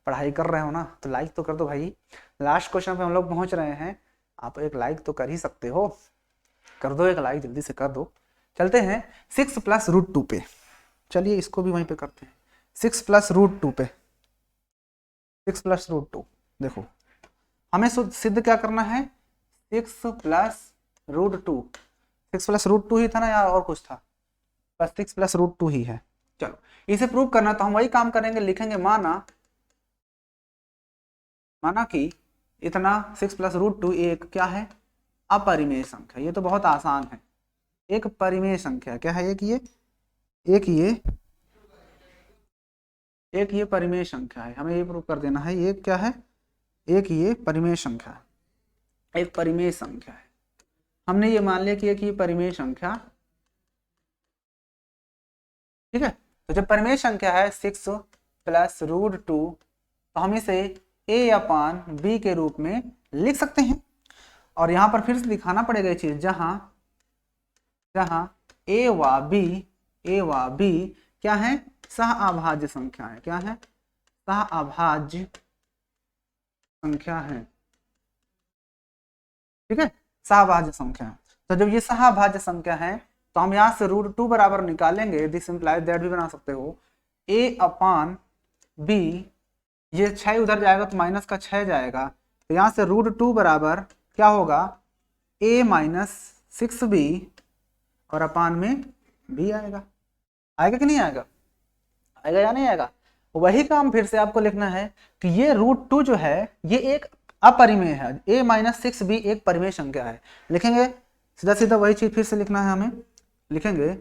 पढ़ाई कर रहे हो ना, तो लाइक तो कर दो भाई। लास्ट क्वेश्चन पे हम लोग पहुंच रहे हैं, आप एक लाइक तो कर ही सकते हो, कर दो एक लाइक, जल्दी से कर दो। चलते हैं 6 + √2 पे, चलिए इसको भी वहीं पे करते हैं। 6 + √2 पे, 6 + √2। देखो हमें सिद्ध क्या करना है? 6 + √2, 6 + √2 ही था ना यार, और कुछ था? बस 6 + √2 ही है। चलो इसे प्रूव करना, तो हम वही काम करेंगे, लिखेंगे माना कि इतना 6 + √2 एक क्या है? अपरिमेय संख्या। ये तो बहुत आसान है, एक परिमेय संख्या। क्या है? एक ये परिमेय संख्या है, हमें ये प्रूव कर देना है। ये क्या है? एक ये परिमेय संख्या है, एक परिमेय संख्या है। हमने ये मान लिया कि एक ये परिमेय संख्या, ठीक है। तो जब परिमेय संख्या है 6 + √2, तो हम इसे a/b के रूप में लिख सकते हैं। और यहां पर फिर से दिखाना पड़ेगा ये चीज, जहां a व b क्या है? सह-अभाज्य संख्या है। क्या है? सह-अभाज्य संख्या है, ठीक है, सह-अभाज्य संख्या। तो जब ये सह-अभाज्य संख्या है, तो हम यहाँ से √2 बराबर निकालेंगे, दिस इंप्लाइज दैट भी बना सकते हो, a/b। ये 6 उधर जाएगा तो माइनस का 6 जाएगा, तो यहाँ से √2 बराबर क्या होगा? a - 6b, और अपान में b आएगा। आएगा कि नहीं आएगा? आएगा या नहीं आएगा? वही काम फिर से आपको लिखना है कि ये √2 जो है ये एक अपरिमेय है, a - 6b एक परिमेय संख्या है। लिखेंगे सीधा सीधा वही चीज फिर से लिखना है हमें। लिखेंगे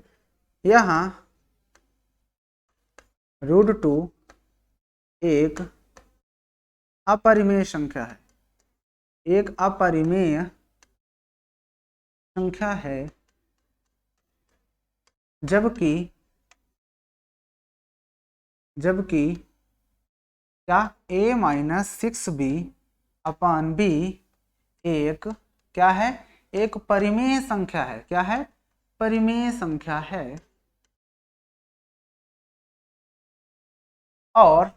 यहाँ √2 एक अपरिमेय संख्या है, एक अपरिमेय संख्या है, जबकि क्या? a - 6b अपान b एक क्या है? एक परिमेय संख्या है। क्या है? अपरिमेय संख्या है और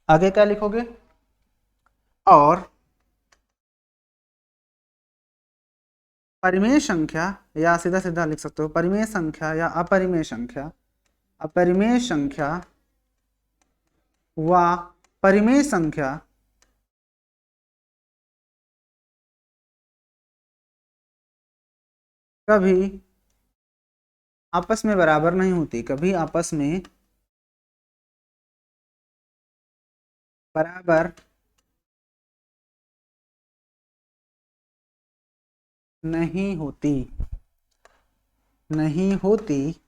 आगे क्या लिखोगे, और परिमेय संख्या, या सीधा सीधा लिख सकते हो परिमेय संख्या या अपरिमेय संख्या, अपरिमेय संख्या व परिमेय संख्या कभी आपस में बराबर नहीं होती, कभी आपस में बराबर नहीं होती, नहीं होती।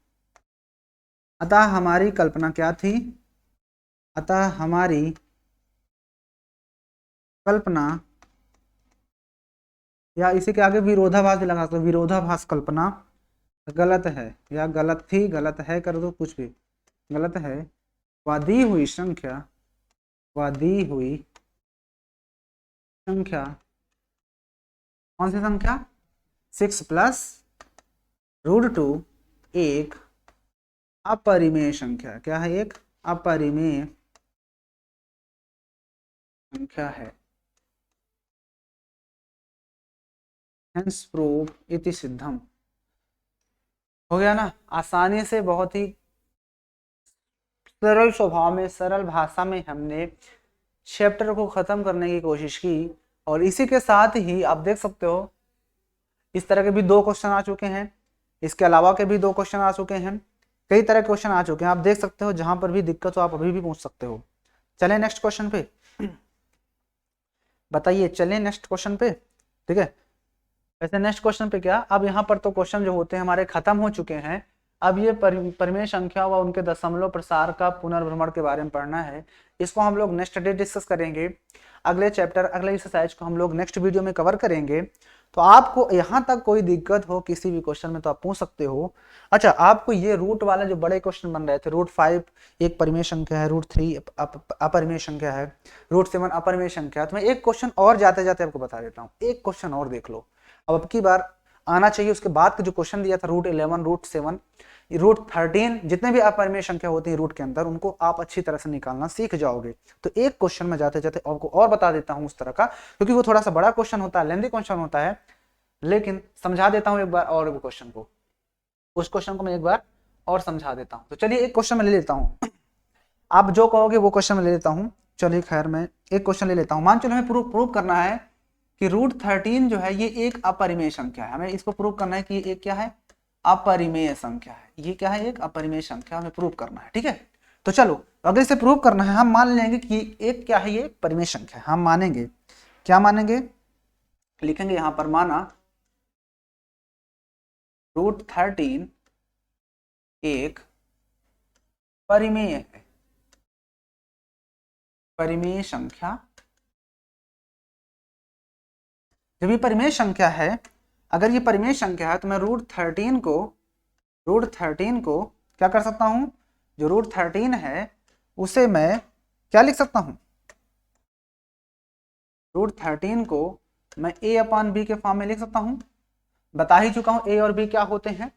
अतः हमारी कल्पना क्या थी, अतः हमारी कल्पना, या इसी के आगे विरोधाभास भी लगा सकते हो, विरोधाभास कल्पना गलत है, या गलत थी, गलत है कर दो, कुछ भी गलत है। व दी हुई संख्या, व दी हुई संख्या, कौन सी संख्या, 6 प्लस √2 एक अपरिमेय संख्या, क्या है, एक अपरिमेय संख्या है। हेंस प्रूव इति सिद्धम। हो गया ना, आसानी से, बहुत ही सरल स्वभाव में, सरल भाषा में हमने चैप्टर को खत्म करने की कोशिश की। और इसी के साथ ही आप देख सकते हो इस तरह के भी 2 क्वेश्चन आ चुके हैं, इसके अलावा के भी 2 क्वेश्चन आ चुके हैं, कई तरह के क्वेश्चन आ चुके हैं। आप देख सकते हो जहां पर भी दिक्कत हो आप अभी भी पूछ सकते हो। चलें नेक्स्ट क्वेश्चन पे, बताइए, चलें नेक्स्ट क्वेश्चन पे, ठीक है। वैसे नेक्स्ट क्वेश्चन पे क्या, अब यहाँ पर तो क्वेश्चन जो होते हैं हमारे खत्म हो चुके हैं। अब ये परिमेय संख्या व उनके दशमलव प्रसार का पुनर्भ्रमण के बारे में पढ़ना है। इसको हम लोग नेक्स्ट डे डिस्कस करेंगे। अगले चैप्टर, अगले एक्सरसाइज को हम लोग नेक्स्ट वीडियो में कवर करेंगे। तो आपको यहाँ तक कोई दिक्कत हो किसी भी क्वेश्चन में तो आप पूछ सकते हो। अच्छा, आपको ये रूट वाला जो बड़े क्वेश्चन बन रहे थे, √5 एक परिमेय संख्या है, √3 अपरिमेय संख्या है, √7 अपरिमेय संख्या है, तो मैं एक क्वेश्चन और जाते जाते आपको बता देता हूँ, एक क्वेश्चन और देख लो। अब की बार आना चाहिए। उसके बाद का जो क्वेश्चन दिया था √11, √7, √13, जितने भी अपरिमेय संख्या होती है रूट के अंदर, उनको आप अच्छी तरह से निकालना सीख जाओगे। तो एक क्वेश्चन में जाते जाते आपको और बता देता हूं उस तरह का, क्योंकि वो थोड़ा सा बड़ा क्वेश्चन होता है, लेंथी क्वेश्चन होता है, लेकिन समझा देता हूं एक बार और क्वेश्चन को, उस क्वेश्चन को मैं एक बार और समझा देता हूं। तो चलिए एक क्वेश्चन में ले लेता हूं, आप जो कहोगे वो क्वेश्चन में ले लेता हूं। चलिए खैर मैं एक क्वेश्चन ले लेता हूं। मान चलो हमें प्रूव करना है कि √13 जो है ये एक अपरिमेय संख्या है। हमें इसको प्रूव करना है कि ये एक क्या है, अपरिमेय संख्या है। ये क्या है, एक अपरिमेय संख्या हमें प्रूव करना है, ठीक है। तो चलो अगर इसे प्रूव करना है, हम मान लेंगे कि एक क्या है, ये परिमेय संख्या है। हम मानेंगे, क्या मानेंगे, लिखेंगे यहां पर, माना √13 एक परिमेय है, परिमेय संख्या। जब ये परिमेय संख्या है, अगर ये परिमेय संख्या है तो मैं √13 को क्या कर सकता हूं, जो √13 है उसे मैं क्या लिख सकता हूं, √13 को मैं a/b के फॉर्म में लिख सकता हूं। बता ही चुका हूं a और b क्या होते हैं।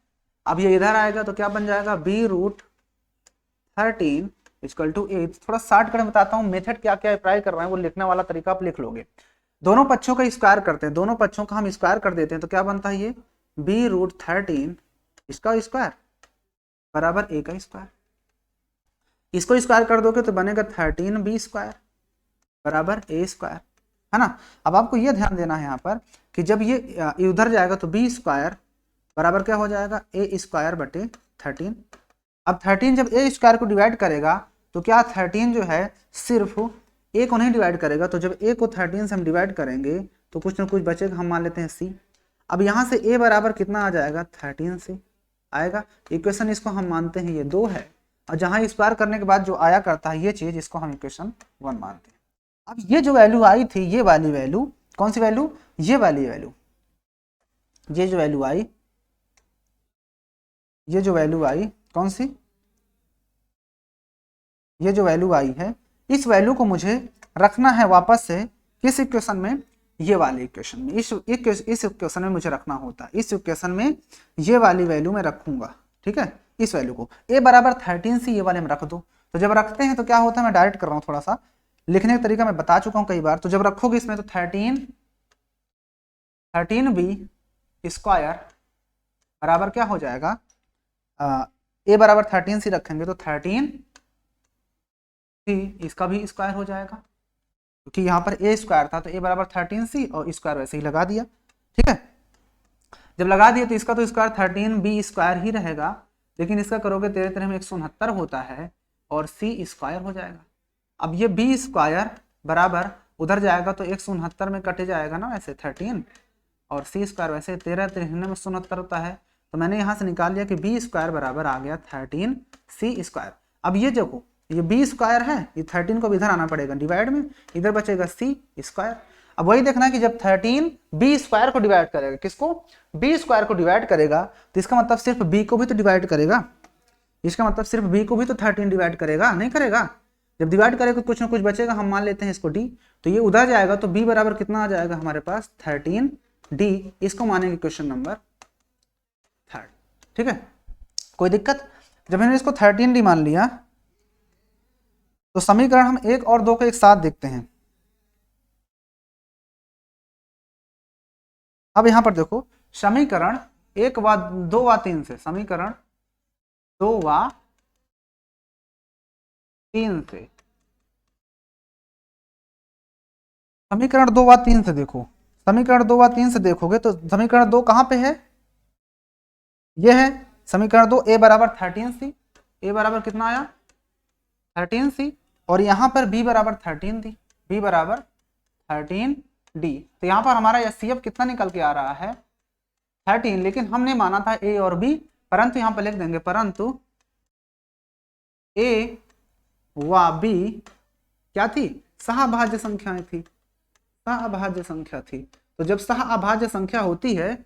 अब ये इधर आएगा तो क्या बन जाएगा, b√13 = a। थोड़ा शार्ट कर बताता हूं, मेथड क्या क्या अप्लाई कर रहे हैं, वो लिखने वाला तरीका आप लिख लोगे। दोनों पक्षों का स्क्वायर करते हैं, दोनों पक्षों का हम स्क्वायर कर देते हैं, तो क्या बनता है, ये b√13 इसका स्क्वायर बराबर a का स्क्वायर। इसको स्क्वायर कर दोगे तो बनेगा 13b² बराबर a², है ना। अब आपको ये ध्यान देना है यहाँ पर कि जब ये उधर जाएगा तो b² बराबर क्या हो जाएगा, a²/13। अब 13 जब a² को डिवाइड करेगा तो क्या 13 जो है सिर्फ a को नहीं डिवाइड करेगा, तो जब a को 13 से हम डिवाइड करेंगे तो कुछ ना कुछ बचेगा, हम मान लेते हैं c। अब यहाँ से a बराबर कितना आ जाएगा, 13 से आएगा। इक्वेशन इसको हम मानते हैं ये 2 है, और जहाँ स्क्वायर करने के बाद जो आया करता है ये चीज, इसको हम इक्वेशन 1 मानते हैं। अब ये जो वैल्यू आई थी, ये वाली वैल्यू, कौन सी वैल्यू, ये वाली वैल्यू, ये जो वैल्यू आई, ये जो वैल्यू आई कौन सी, ये जो वैल्यू आई है, इस वैल्यू को मुझे रखना है वापस से किस इक्वेशन में, ये वाले इक्वेशन में, इस इक्वेशन में मुझे रखना होता है, इस इक्वेशन में ये वाली वैल्यू मैं रखूंगा, ठीक है, इस वैल्यू को a बराबर 13 से ये वाले में रख दो। तो जब रखते हैं तो क्या होता है, मैं डायरेक्ट कर रहा हूँ, थोड़ा सा लिखने का तरीका मैं बता चुका हूँ कई बार। तो जब रखोगे इसमें तो 13b स्क्वायर बराबर क्या हो जाएगा, a बराबर 13 से रखेंगे तो 13 इसका भी स्क्वायर हो जाएगा, क्योंकि यहाँ पर a स्क्वायर था तो a बराबर 13c और स्क्वायर वैसे ही लगा दिया, ठीक है। जब लगा दिया तो इसका तो स्क्वायर 13b स्क्वायर ही रहेगा, लेकिन इसका करोगे 13 में 169 होता है और c स्क्वायर हो जाएगा। अब ये b स्क्वायर बराबर उधर जाएगा तो 169 में कटे जाएगा ना वैसे 13, और c स्क्वायर वैसे 13 में 169 होता है, तो मैंने यहाँ से निकाल लिया कि b स्क्वायर बराबर आ गया 13c स्क्वायर। अब ये देखो ये b स्क्वायर है, ये 13 को भी इधर आना पड़ेगा डिवाइड में, इधर बचेगा c स्क्वायर। अब वही देखना है कि जब 13 b स्क्वायर को डिवाइड करेगा, किसको, b स्क्वायर को डिवाइड करेगा, तो इसका मतलब सिर्फ b को भी तो डिवाइड करेगा, इसका मतलब सिर्फ b को भी तो 13 डिवाइड करेगा, नहीं करेगा। जब डिवाइड करेगा कुछ ना कुछ बचेगा, हम मान लेते हैं इसको d, तो ये उधर जाएगा तो b बराबर कितना आ जाएगा हमारे पास 13d, इसको मानेंगे क्वेश्चन नंबर 3, ठीक है। कोई दिक्कत। जब मैंने इसको 13d मान लिया तो समीकरण हम 1 और 2 को एक साथ देखते हैं। अब यहां पर देखो समीकरण 1 व 2 व 3 से, समीकरण 2 व 3 से, समीकरण 2 व 3 से देखो, समीकरण 2 व 3 से देखोगे तो समीकरण 2 कहां पे है, ये है समीकरण 2, a बराबर 13c, a बराबर कितना आया 13c, और यहां पर b बराबर 13 थी, b बराबर 13d। तो यहां पर हमारा HCF कितना निकल के आ रहा है 13, लेकिन हमने माना था a और b, परंतु यहां पर लिख देंगे परंतु a व b क्या थी, सहअभाज्य संख्याएं थी, सहअभाज्य संख्या थी। तो जब सहअभाज्य संख्या होती है,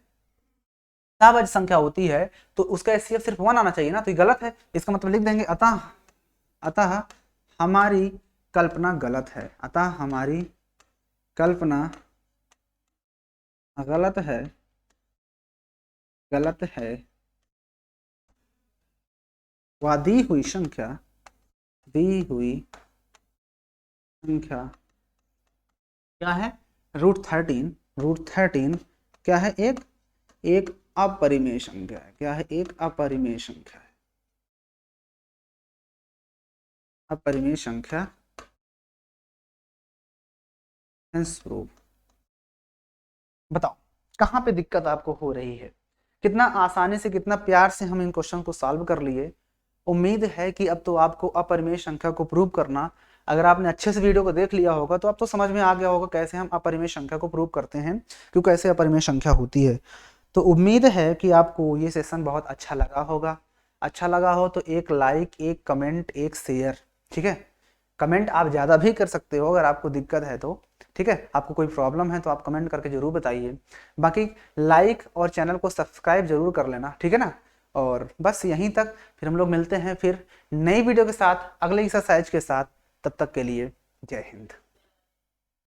सहअभाज्य संख्या होती है तो उसका HCF सिर्फ 1 आना चाहिए ना, तो ये गलत है, इसका मतलब लिख देंगे अतः हमारी कल्पना गलत है, अतः हमारी कल्पना गलत है, गलत है। वह दी हुई संख्या क्या है, √13 क्या है, एक अपरिमेय संख्या है, क्या है, एक अपरिमेय संख्या है, अपरिमेय संख्या। प्रूफ। बताओ कहाँ पे दिक्कत आपको हो रही है, कितना आसानी से कितना प्यार से हम इन क्वेश्चन को सॉल्व कर लिए। उम्मीद है कि अब तो आपको अपरिमेय संख्या को प्रूव करना, अगर आपने अच्छे से वीडियो को देख लिया होगा तो अब तो समझ में आ गया होगा कैसे हम अपरिमेय संख्या को प्रूव करते हैं, क्यों कैसे अपरिमेय संख्या होती है। तो उम्मीद है कि आपको ये सेशन बहुत अच्छा लगा होगा। अच्छा लगा हो तो एक लाइक, एक कमेंट, एक शेयर, ठीक है। कमेंट आप ज़्यादा भी कर सकते हो अगर आपको दिक्कत है तो, ठीक है। आपको कोई प्रॉब्लम है तो आप कमेंट करके जरूर बताइए। बाकी लाइक और चैनल को सब्सक्राइब जरूर कर लेना, ठीक है ना। और बस यहीं तक, फिर हम लोग मिलते हैं फिर नई वीडियो के साथ, अगले एक्सरसाइज के साथ। तब तक के लिए जय हिंद।